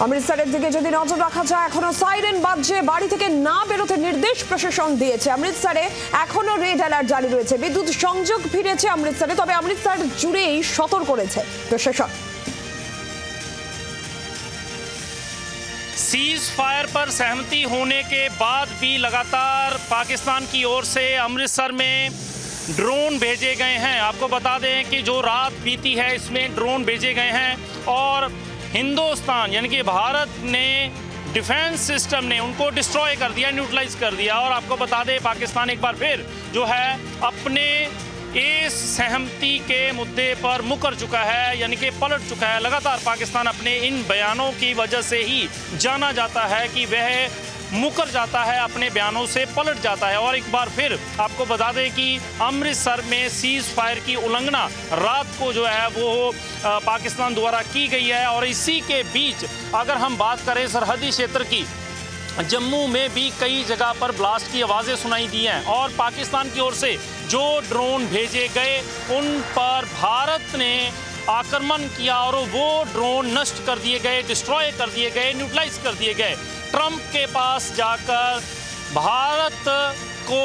অমৃতসরের দিকে যদি নজর রাখা যায়, এখনো সাইরেন বাজছে, বাড়ি থেকে না বেরোতে নির্দেশ প্রশাসন দিয়েছে। অমৃতসরে এখনো রেড অ্যালার্ট জারি রয়েছে, বিদ্যুৎ সংযোগ ফিরেছে অমৃতসরে, তবে অমৃতসর জুড়েই সতর্ক করেছে প্রশাসন। सीज फायर पर सहमति होने के बाद भी लगातार पाकिस्तान की ओर से अमृतसर में ड्रोन भेजे गए हैं। आपको बता दें कि जो रात बीती है इसमें ड्रोन भेजे गए हैं और हिंदुस्तान यानी कि भारत ने डिफेंस सिस्टम ने उनको डिस्ट्रॉय कर दिया, न्यूट्रलाइज कर दिया। और आपको बता दें पाकिस्तान एक बार फिर जो है अपने इस सहमति के मुद्दे पर मुकर चुका है, यानी कि पलट चुका है। लगातार पाकिस्तान अपने इन बयानों की वजह से ही जाना जाता है कि वह मुकर जाता है, अपने बयानों से पलट जाता है। और एक बार फिर आपको बता दें कि अमृतसर में सीज फायर की उल्लंघना रात को जो है वो पाकिस्तान द्वारा की गई है। और इसी के बीच अगर हम बात करें सरहदी क्षेत्र की, जम्मू में भी कई जगह पर ब्लास्ट की आवाज़ें सुनाई दी हैं और पाकिस्तान की ओर से जो ड्रोन भेजे गए उन पर भारत ने आक्रमण किया और वो ड्रोन नष्ट कर दिए गए, डिस्ट्रॉय कर दिए गए, न्यूट्रलाइज कर दिए गए। ट्रंप के पास जाकर भारत को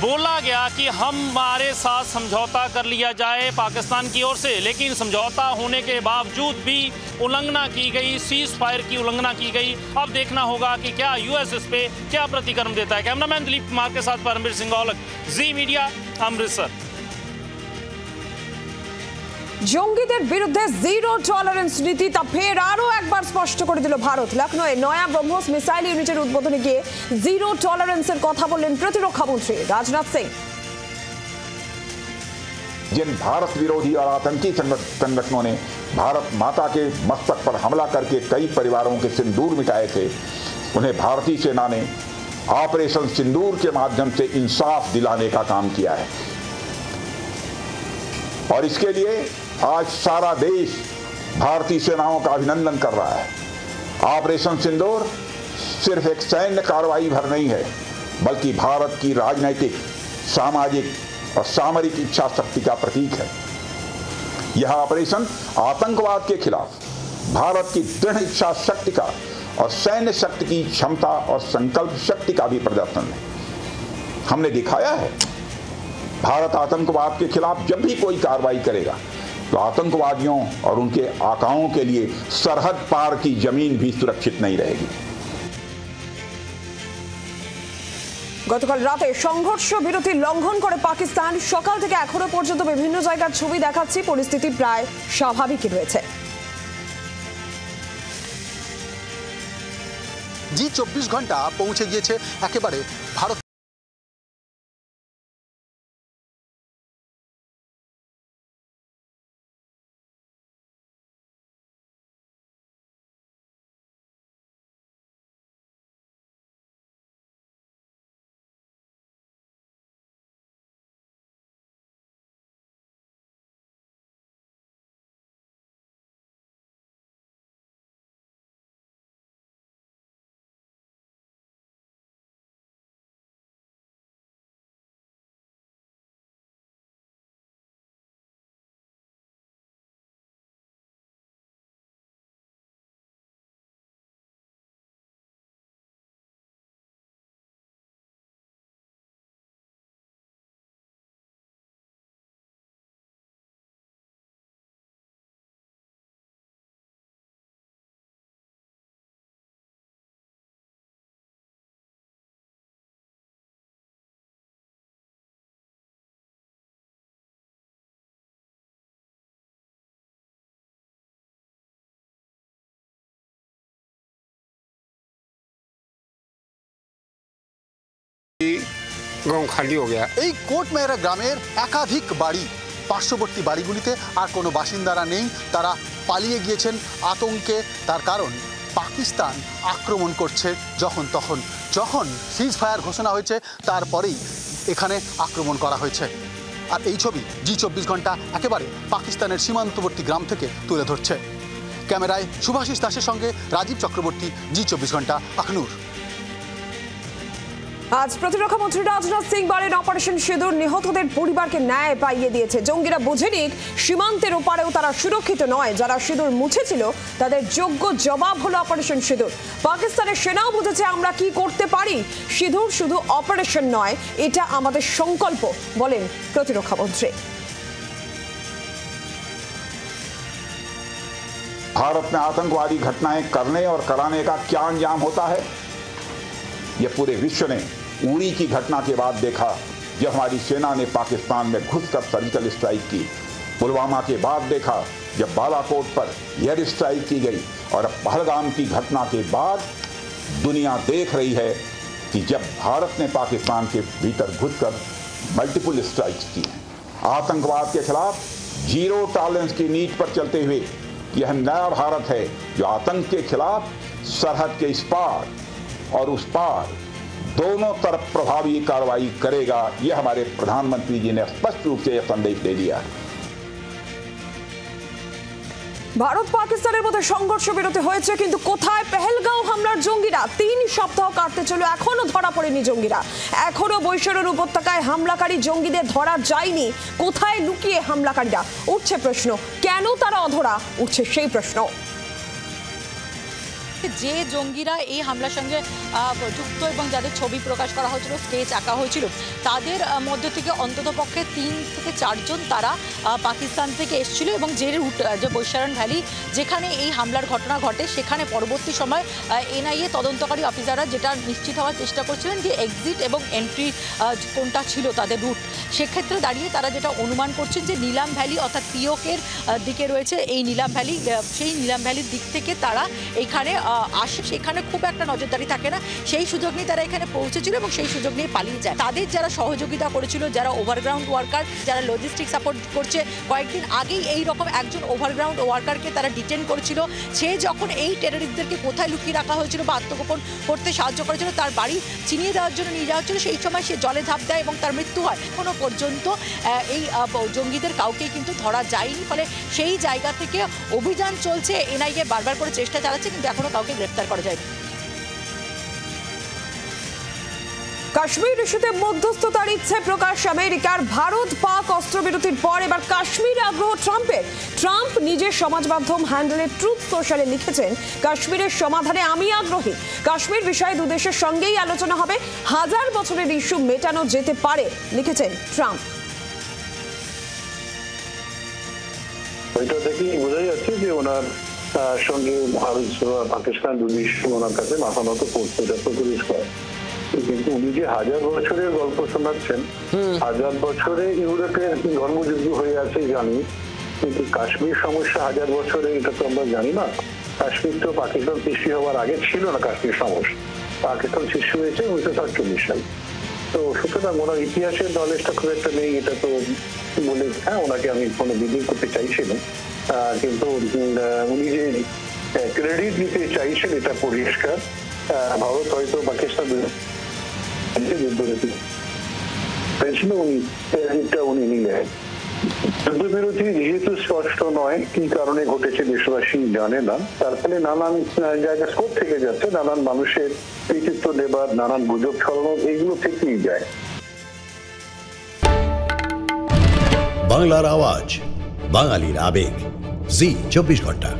बोला गया कि हमारे साथ समझौता कर लिया जाए पाकिस्तान की ओर से, लेकिन समझौता होने के बावजूद भी उल्लंघना की गई, सीज फायर की उल्लंघना की गई। अब देखना होगा कि क्या यूएस इस पे क्या प्रतिक्रम देता है। कैमरामैन दिलीप कुमार के साथ परमवीर सिंह औलख, जी मीडिया, अमृतसर। জঙ্গিদের বিরুদ্ধে জিরো টলারেন্স নীতি তা ফের আরো একবার স্পষ্ট করে দিল ভারত। লখনৌয়ে নয়া ব্রহ্মোস মিসাইল ইউনিটের উদ্বোধনে গিয়ে জিরো টলারেন্সের কথা বললেন প্রতিরক্ষা মন্ত্রী রাজনাথ সিং। जिन भारत विरोधी और आतंकी संगठनों ने भारत माता के मस्तक पर हमला करके कई परिवारों के सिंदूर मिटाए थे, उन्हें भारतीय सेना ने ऑपरेशन सिंदूर के माध्यम से इंसाफ दिलाने का काम किया है। और इसके लिए आज सारा देश भारतीय सेनाओं का अभिनंदन कर रहा है। ऑपरेशन सिंदूर सिर्फ एक सैन्य कार्रवाई भर नहीं है, बल्कि भारत की राजनीतिक, सामाजिक और सामरिक इच्छा शक्ति का प्रतीक है। यह ऑपरेशन आतंकवाद के खिलाफ भारत की दृढ़ इच्छा शक्ति का और सैन्य शक्ति की क्षमता और संकल्प शक्ति का भी प्रदर्शन है। हमने दिखाया है भारत आतंकवाद के खिलाफ जब भी कोई कार्रवाई करेगा तो आतंकवादियों और उनके आकाओं के लिए सरहद पार की जमीन भी सुरक्षित नहीं रहेगी। গতকাল রাতে সংঘর্ষ বিরতি লঙ্ঘন করে পাকিস্তান, সকাল থেকে এখনো পর্যন্ত বিভিন্ন জায়গার ছবি দেখাচ্ছি, পরিস্থিতি প্রায় স্বাভাবিকই রয়েছে। জি 24 ঘন্টা পৌঁছে গিয়েছে একেবারে ভারত গাঁও খালি হয়ে গেল। এই কোটমেহরা গ্রামের একাধিক বাড়ি, পার্শ্ববর্তী বাড়িগুলিতে আর কোনো বাসিন্দারা নেই, তারা পালিয়ে গিয়েছেন আতঙ্কে। তার কারণ পাকিস্তান আক্রমণ করছে যখন তখন। যখন সিজ ফায়ার ঘোষণা হয়েছে তারপরেই এখানে আক্রমণ করা হয়েছে। আর এই ছবি জি 24 ঘন্টা একেবারে পাকিস্তানের সীমান্তবর্তী গ্রাম থেকে তুলে ধরছে। ক্যামেরায় শুভাশিস দাসের সঙ্গে রাজীব চক্রবর্তী, জি 24 ঘন্টা, আখনুর। আজ প্রতিরক্ষা মন্ত্রী রাজনাথ সিং বলেন, অপারেশন সিঁদুর নিহতদের পরিবারকে ন্যায় পাইয়ে দিয়েছে। জঙ্গিরা বুঝে নিক সীমান্তের ওপারেও তারা সুরক্ষিত নয়। যারা সিঁদুর মুছেছিল তাদের যোগ্য জবাব হলো অপারেশন সিঁদুর। পাকিস্তানের সেনাও বুঝেছে আমরা কি করতে পারি। সিঁদুর শুধু অপারেশন নয়, এটা আমাদের সংকল্প, বলেন প্রতিরক্ষা মন্ত্রী। भारत में आतंकवादी घटनाएं करने और कराने का क्या अंजाम होता है, यह पूरे विश्व ने उड़ी की घटना के बाद देखा, जब हमारी सेना ने पाकिस्तान में घुसकर सर्जिकल स्ट्राइक की। पुलवामा के बाद देखा जब बालाकोट पर एयर स्ट्राइक की गई, और अब पहलगाम की घटना के बाद दुनिया देख रही है कि जब भारत ने पाकिस्तान के भीतर घुसकर मल्टीपल स्ट्राइक्स की हैं। आतंकवाद के खिलाफ जीरो टॉलरेंस की नीति पर चलते हुए यह नया भारत है जो आतंक के खिलाफ सरहद के इस पार और उस पार दोनों तरफ प्रभावी कार्रवाई करेगा। यह हमारे प्रधानमंत्री जी ने स्पष्ट रूप से यह संदेश दे दिया है। ভারত পাকিস্তানের মধ্যে সংঘর্ষ বিরতি হয়েছে, কিন্তু কোথায় পেহেলগাঁও হামলার জঙ্গিরা? 3 সপ্তাহ কাটতে চলো, এখনো ধরা পড়েনি জঙ্গিরা। এখনো বৈশারের উপত্যকায় হামলাকারী জঙ্গিদের ধরা যায়নি। কোথায় লুকিয়ে হামলাকারীরা? উঠছে প্রশ্ন, কেন তারা অধরা? উঠছে সেই প্রশ্ন। যে জঙ্গিরা এই হামলার সঙ্গে যুক্ত এবং যাদের ছবি প্রকাশ করা হয়েছিল, স্কেচ আঁকা হয়েছিল, তাদের মধ্যে থেকে অন্ততপক্ষে 3 থেকে 4 জন তারা পাকিস্তান থেকে এসেছিল, এবং যে রুট, যে বৈশারণ ভ্যালি যেখানে এই হামলার ঘটনা ঘটে, সেখানে পরবর্তী সময় এনআইএ তদন্তকারী অফিসাররা যেটা নিশ্চিত হওয়ার চেষ্টা করছিলেন যে এক্সিট এবং এন্ট্রি কোনটা ছিল তাদের রুট। সেক্ষেত্রে দাঁড়িয়ে তারা যেটা অনুমান করছেন যে নিলাম ভ্যালি অর্থাৎ পিওকের দিকে রয়েছে এই নিলাম ভ্যালি, সেই নিলাম ভ্যালির দিক থেকে তারা এইখানে আসে। সেখানে খুব একটা নজরদারি থাকে না, সেই সুযোগ নিয়ে তারা এখানে পৌঁছেছিল এবং সেই সুযোগ নিয়ে পালিয়ে যায়। তাদের যারা সহযোগিতা করেছিল, যারা ওভারগ্রাউন্ড ওয়ার্কার, যারা লজিস্টিক সাপোর্ট করছে, কয়েকদিন আগেই এই রকম একজন ওভারগ্রাউন্ড ওয়ার্কারকে তারা ডিটেন করেছিল। সে যখন এই টেররিস্টদেরকে কোথায় লুকিয়ে রাখা হয়েছিল বা আত্মগোপন করতে সাহায্য করেছিল, তার বাড়ি চিনিয়ে দেওয়ার জন্য নিয়ে যাওয়া হচ্ছিল, সেই সময় সে জলে ঝাঁপ দেয় এবং তার মৃত্যু হয়। এখনো পর্যন্ত এই জঙ্গিদের কাউকেই কিন্তু ধরা যায়নি। ফলে সেই জায়গা থেকে অভিযান চলছে, এনআইএ বারবার করে চেষ্টা চালাচ্ছে, কিন্তু এখনো কাউকে গ্রেফতার করা যায়নি। কাশ্মীর ইস্যুতে মধ্যস্থতার ইচ্ছে প্রকাশ আমেরিকার। ভারত পাক অস্ত্রবিরতির পর এবার কাশ্মীর আগ্রহ ট্রাম্পের। ট্রাম্প নিজের সমাজ মাধ্যম হ্যান্ডেলে ট্রুথ সোশ্যালে লিখেছেন, কাশ্মীরের সমাধানে আমি আগ্রহী। কাশ্মীর বিষয়ে দুদেশের সঙ্গেই আলোচনা হবে। 1000 বছরের ইস্যু মেটানো যেতে পারে, লিখেছেন ট্রাম্প। এটা থেকেই বোঝা যাচ্ছে যে ওনার সঙ্গে ভারত পাকিস্তান দুদেশ ওনার কাছে মাথা নত করছে, এটা তো পরিষ্কার। কিন্তু উনি যে 1000 বছরের গল্প শোনাচ্ছেন, 1000 বছরে ইউরোপের ধর্মযুদ্ধ হয়ে আছে জানি, কিন্তু কাশ্মীর সমস্যা 1000 বছরে এটা তো আমরা জানি না। কাশ্মীর তো পাকিস্তান সৃষ্টি হওয়ার আগে ছিল না কাশ্মীর সমস্যা, পাকিস্তান সৃষ্টি হয়েছে 1947 সালে। তো সুতরাং ওনার ইতিহাসের নলেজটা খুব একটা নেই, এটা তো বলে হ্যাঁ ওনাকে আমি কোনো বিদ্রোহ করতে চাইছিলাম, কিন্তু উনি যে ক্রেডিট নিতে চাইছেন এটা পরিষ্কার। ভারত হয়তো পাকিস্তান উনি নিলেন। যুদ্ধবিরতি যেহেতু স্পষ্ট নয় কি কারণে ঘটেছে দেশবাসী জানে না, তার ফলে নানান জায়গা স্কোপ থেকে যাচ্ছে, নানান মানুষের কৃতিত্ব দেবার, নানান গুজব ছড়ানো, এইগুলো থেকেই যায়। বাংলার আওয়াজ, বাঙালির আবেগ, জি 24 ঘন্টা।